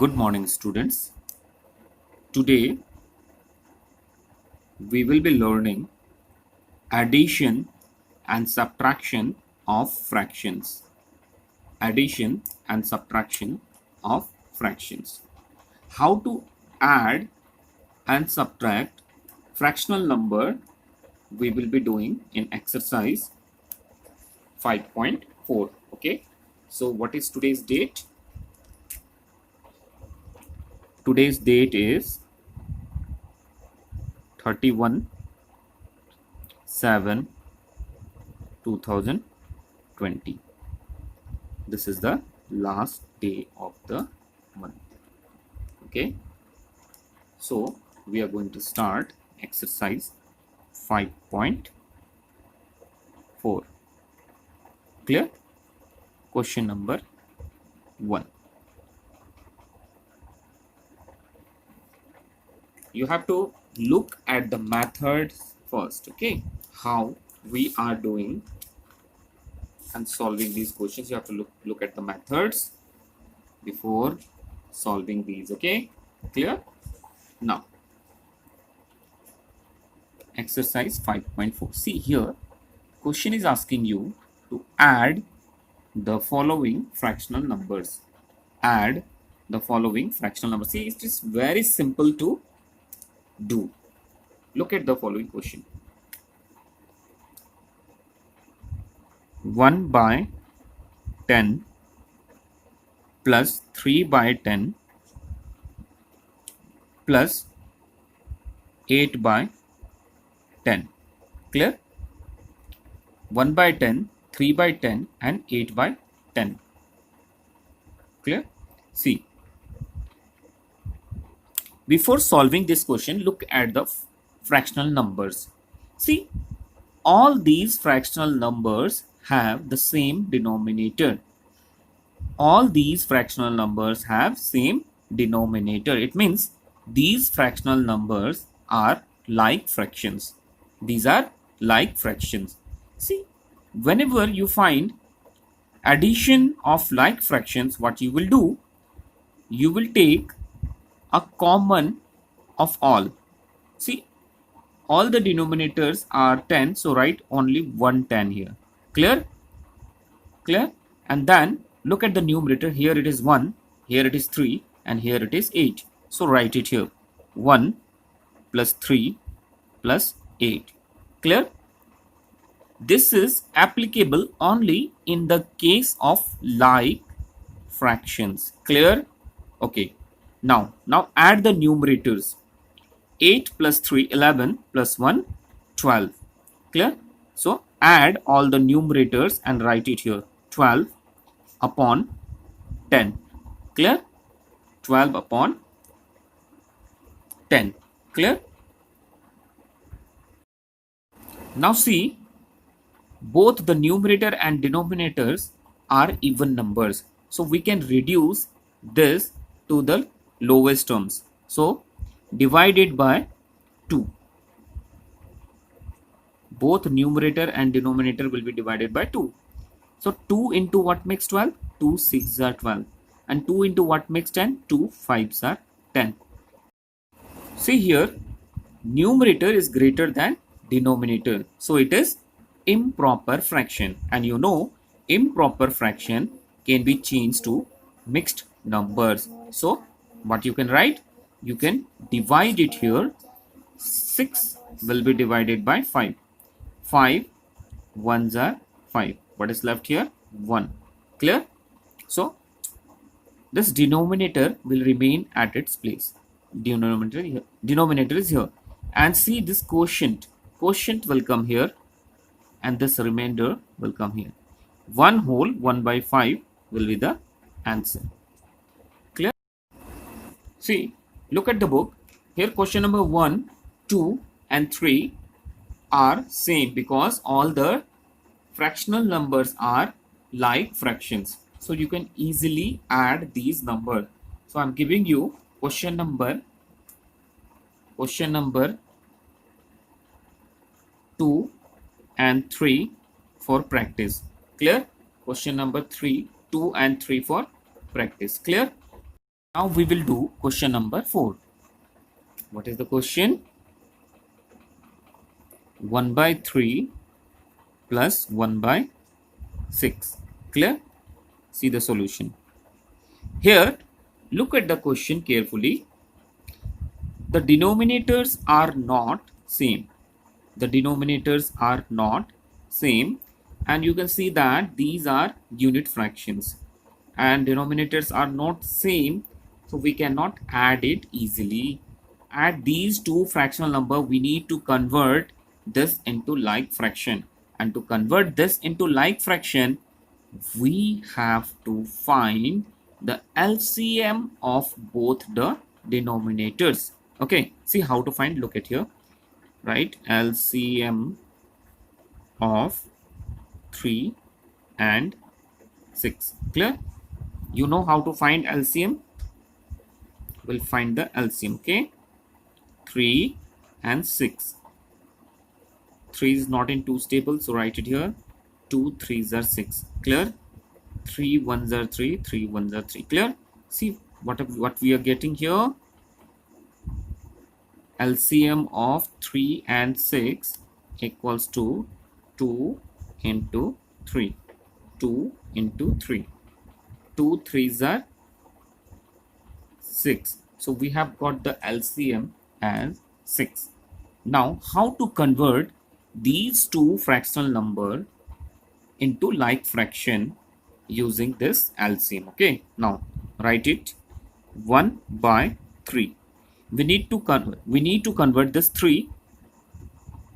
Good morning, students. Today we will be learning addition and subtraction of fractions. Addition and subtraction of fractions. How to add and subtract fractional number we will be doing in exercise 5.4. Okay. So what is today's date? Today's date is 31/7/2020. This is the last day of the month. Okay, so we are going to start exercise 5.4. Clear? Question number 1. You have to look at the methods first. Okay, how we are doing and solving these questions. You have to look at the methods before solving these. Okay, clear? Now exercise 5.4. see here, question is asking you to add the following fractional numbers. Add the following fractional numbers. See, it is very simple to do. Look at the following question. 1/10 plus 3/10 plus 8/10. Clear? 1/10, 3/10 and 8/10. Clear? See, before solving this question, look at the fractional numbers. See, all these fractional numbers have the same denominator. All these fractional numbers have same denominator. It means these fractional numbers are like fractions. These are like fractions. See, whenever you find addition of like fractions, what you will do, you will take a common of all. See, all the denominators are 10, so write only 110 here. Clear? Clear? And then look at the numerator. Here it is 1, here it is 3, and here it is 8. So write it here. 1 plus 3 plus 8. Clear? This is applicable only in the case of like fractions. Clear? Okay. Now add the numerators. 8 plus 3, 11 plus 1, 12. Clear? So add all the numerators and write it here. 12 upon 10. Clear? 12 upon 10. Clear? Now see, both the numerator and denominators are even numbers. So we can reduce this to the lowest terms. So divide it by 2. Both numerator and denominator will be divided by 2. So 2 into what makes 12? 2 6s are 12. And 2 into what makes 10? 2 5s are 10. See here, numerator is greater than denominator. So it is improper fraction. And you know, improper fraction can be changed to mixed numbers. So what you can write? You can divide it here. 6 will be divided by 5. 5 1s are 5. What is left here? 1. Clear? So this denominator will remain at its place. Denominator is here. And see this quotient. Quotient will come here. And this remainder will come here. 1 whole 1/5 will be the answer. Clear? See, look at the book. Here question number 1, 2 and 3 are same because all the fractional numbers are like fractions. So you can easily add these numbers. So I'm giving you question number 2 and 3 for practice. Clear? Question number 3, 2 and 3 for practice. Clear? Now we will do question number 4. What is the question? 1 by 3 plus 1 by 6. Clear? See the solution. Here, look at the question carefully. The denominators are not same. The denominators are not same, and you can see that these are unit fractions and denominators are not same, so we cannot add it easily. At these two fractional number, we need to convert this into like fraction, and to convert this into like fraction, we have to find the LCM of both the denominators. Okay, see how to find. Look at here, right? LCM of 3 and 6. Clear? You know how to find LCM? We'll find the LCM. Okay, 3 and 6. 3 is not in 2's table, so write it here. 2 3s are 6. Clear? 3 1s are 3, 3 1s are 3. Clear? See what we are getting here. LCM of 3 and 6 equals to 2 into 3. 2 into 3. 2 3s are 6. So we have got the LCM as 6. Now, how to convert these two fractional number into like fraction using this LCM? Okay, now write it. 1 by 3. We need to convert this 3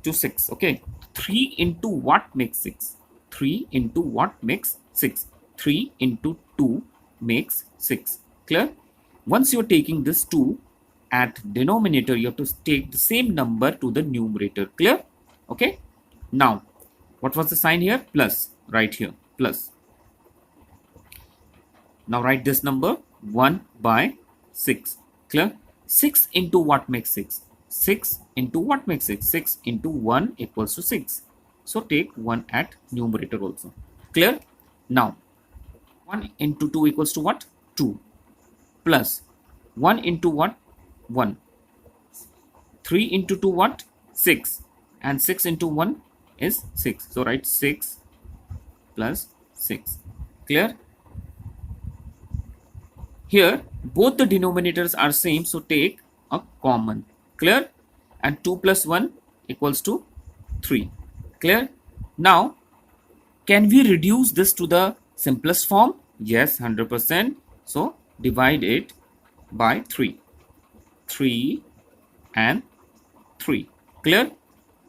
to 6. Okay, 3 into what makes 6? 3 into what makes 6? 3 into 2 makes 6. Clear? Once you're taking this 2 at denominator, you have to take the same number to the numerator. Clear? Okay, now what was the sign here? Plus. Right here, plus. Now write this number, 1 by 6. Clear? 6 into what makes 6? 6 into what makes 6? 6 into 1 equals to 6. So take 1 at numerator also. Clear? Now 1 into 2 equals to what? 2. Plus 1 into what? 1. 3 into 2 what? 6. And 6 into 1 is 6. So write 6 plus 6. Clear? Here both the denominators are same, so take a common. Clear? And 2 plus 1 equals to 3. Clear? Now can we reduce this to the simplest form? Yes, 100%. So divide it by 3. 3 and 3. Clear?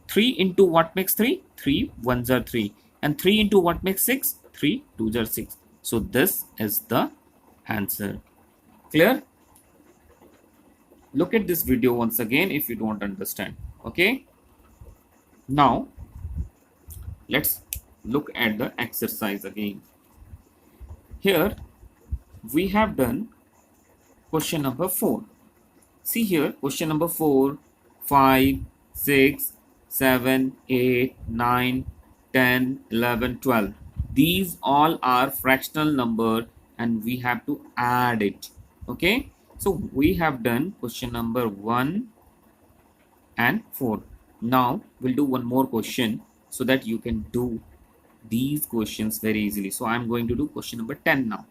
3 into what makes 3? 3 1s are 3. And 3 into what makes 6? 3 2s are 6. So this is the answer. Clear? Look at this video once again if you don't understand. Okay, now let's look at the exercise again. Here we have done question number 4. See here, question number 4, 5, 6, 7, 8, 9, 10, 11, 12. These all are fractional number and we have to add it. Okay, so we have done question number 1 and 4. Now we'll do one more question so that you can do these questions very easily. So I'm going to do question number 10 now.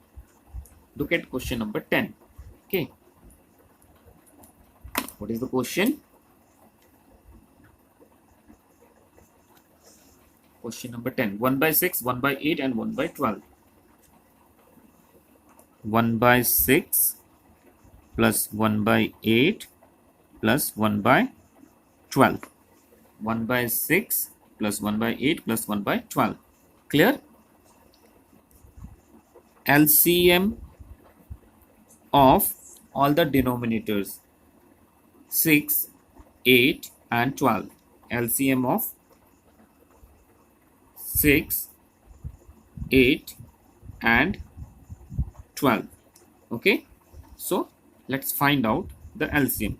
Look at question number 10. Okay, what is the question? Question number 10. 1 by 6, 1 by 8 and 1 by 12. 1 by 6 plus 1 by 8 plus 1 by 12. 1 by 6 plus 1 by 8 plus 1 by 12. Clear? LCM of all the denominators 6, 8 and 12. LCM of 6, 8 and 12. Okay, so let's find out the LCM.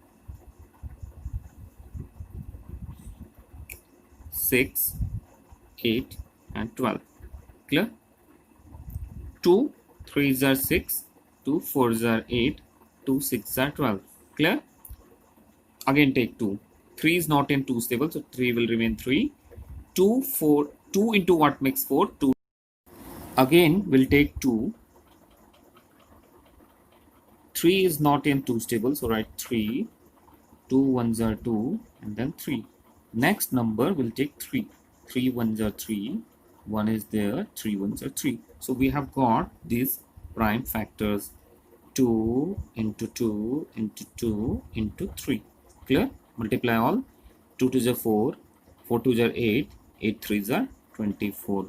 6, 8 and 12. Clear? 2 3s are 6, 2 4s are 8, 2 6 are 12. Clear? Again take 2. 3 is not in 2's table, so 3 will remain 3. 2 4. 2 into what makes 4? 2. Again we'll take 2. 3 is not in 2's table, so write 3. 2 ones are 2 and then 3. Next number will take 3. 3 ones are 3. 1 is there. 3 ones are 3. So we have got these prime factors. 2 into 2 into 2 into 3. Clear? Multiply all. 2 2s are 4. 4 2s are 8. 8 3s are 24.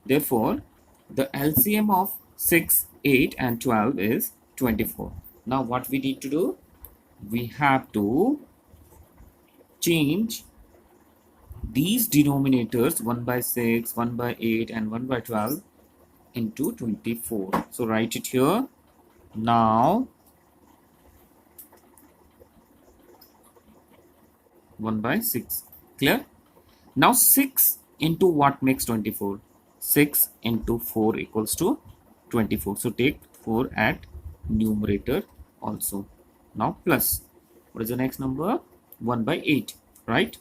Therefore, the LCM of 6, 8 and 12 is 24. Now what we need to do? We have to change these denominators 1 by 6, 1 by 8 and 1 by 12 into 24. So write it here. Now 1 by 6. Clear? Now 6 into what makes 24? 6 into 4 equals to 24. So take 4 at numerator also. Now plus. What is the next number? 1 by 8. Right?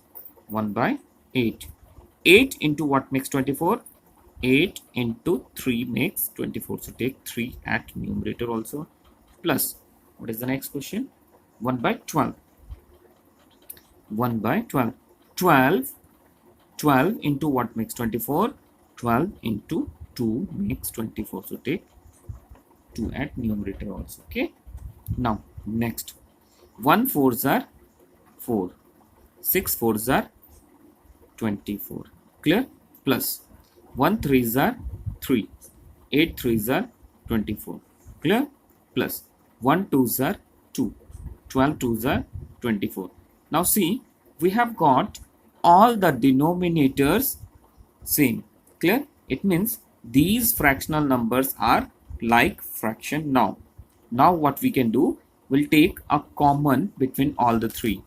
1 by 8. 8 into what makes 24? 8 into 3 makes 24. So take 3 at numerator also. Plus. What is the next question? 1 by 12. 1 by 12. 12 into what makes 24? 12 into 2 makes 24. So take 2 at numerator also. Okay. Now next. 1 4s are 4. 6 4s are 24. Clear? Plus 1 3s are 3. 8 3s are 24. Clear? Plus 1 2s are 2. 12 2s are 24. Now see, we have got all the denominators same. Clear? It means these fractional numbers are like fraction now. Now what we can do? We'll take a common between all the three.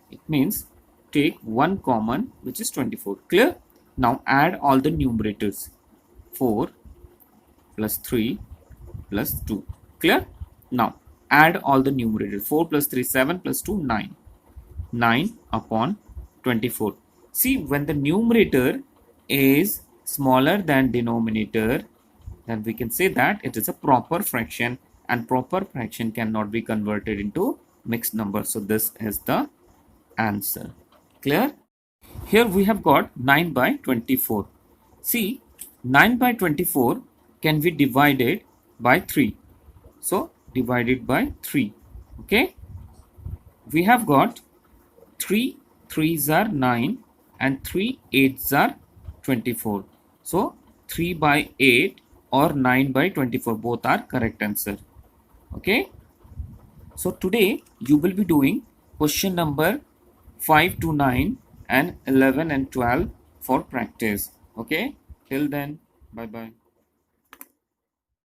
It means take one common, which is 24. Clear? Now add all the numerators. 4 plus 3 plus 2. Clear? Now add all the numerators. 4 plus 3 7 plus 2 9. 9 upon 24. See, when the numerator is smaller than denominator, then we can say that it is a proper fraction, and proper fraction cannot be converted into mixed number. So this is the answer. Clear? Here we have got 9 by 24. See, 9 by 24 can be divided by 3. So divided by 3. Okay. We have got 3 3s are 9 and 3 8s are 24. So 3 by 8 or 9 by 24, both are correct answer. Okay. So today you will be doing question number 5 to 9 and 11 and 12 for practice. Okay. Till then, bye bye.